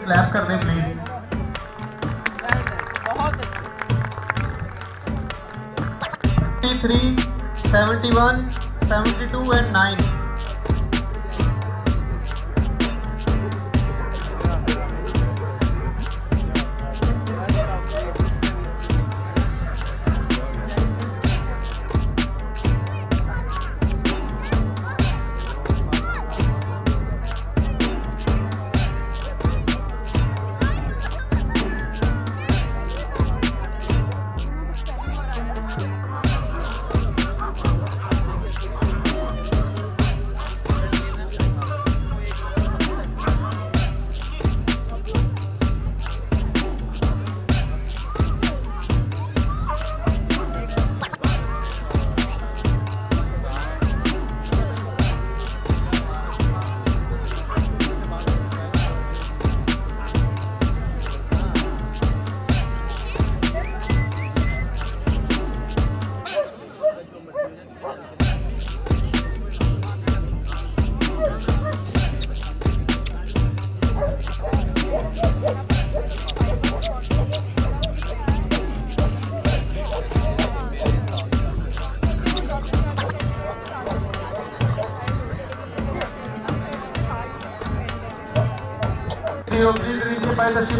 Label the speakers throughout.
Speaker 1: Clap कर दें please.
Speaker 2: बहुत
Speaker 1: 73, 71, 72 and 9।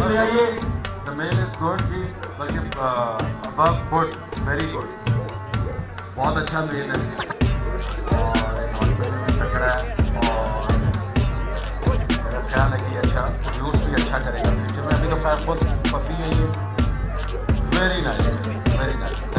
Speaker 1: ले आइए।
Speaker 3: The male is good, बल्कि above good, very good, बहुत अच्छा मेल है और नॉन में तकड़ा है और मेरा ख्याल है कि अच्छा यूज़ भी अच्छा करेगा फ्यूचर में। अभी तो खैर बहुत पपी है ये। Very nice, very nice.